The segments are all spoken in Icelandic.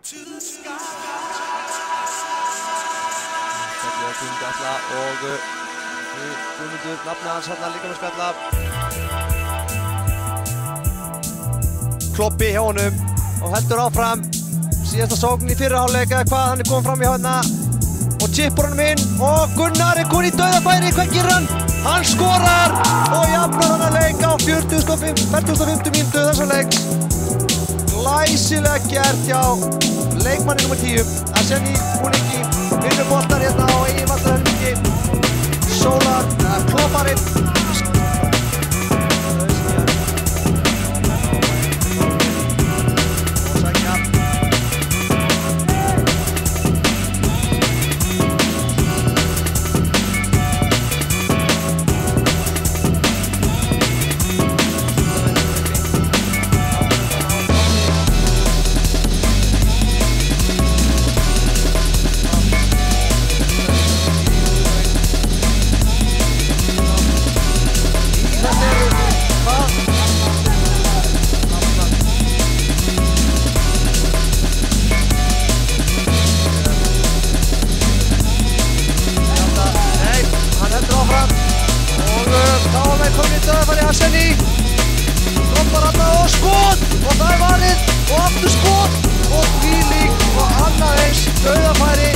Skalla og Guðmundur nafnið hans hérna líka með skalla. Kloppi hjá honum og heldur áfram. Síðasta sókn í fyrri hálfleik eða hvað, hann kominn fram hjá hérna og chippar honum inn og Gunnar kominn í dauðafæri, hvað gerir hann? Hann skorar og jafnar þennan leik á 45. mínútu þessa leiks. Glæsilega gert hjá leikmanni nr. 10, Arseni Muniki, vinnur boltar hérna á eigin vallarhelmingi. Sólar, klopparinn. Arseni droppar hann og skot og það varið og aftur skot og þvílík og annað eins dauðafæri.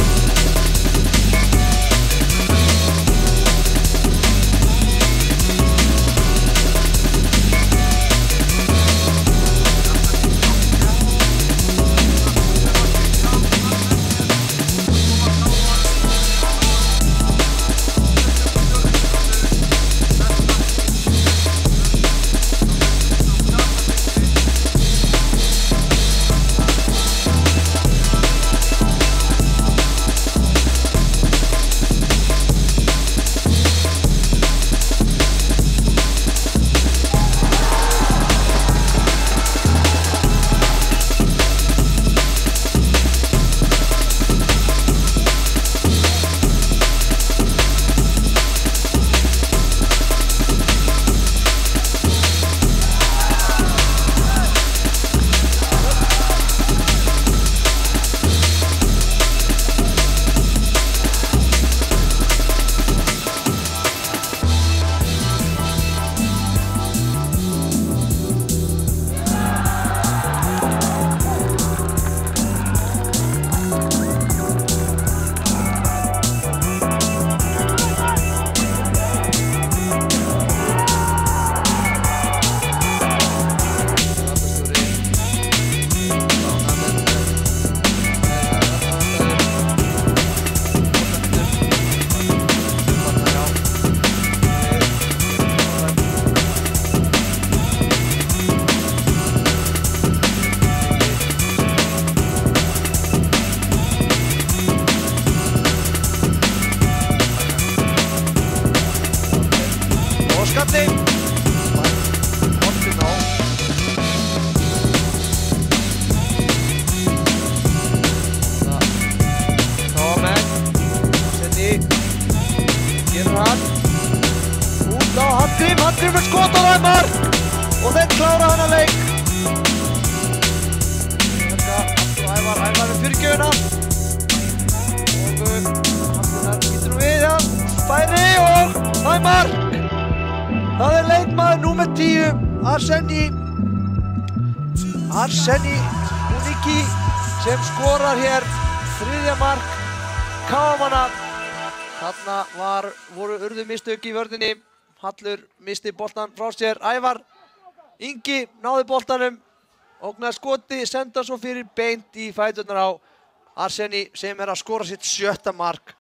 Skalli Hortin á Kámen Arseni gerir hann út á Hallgrim með skot á Ævar og þeir klára hann að leik. Þetta aftur Ævar með fyrirgjöfina og Hallgrim getur við hann færi og Ævar. Það leikmaður númer 10, Arseni Muniki sem skorar hér þriðja mark KFUM-manna. Þarna urðu mistök í vörninni. Hallur misti boltan frá sér. Ævar Ingi náði boltanum, ógnaði skoti, senda svo fyrir beint í fæturnar á Arseni sem að skora sitt 7. mark.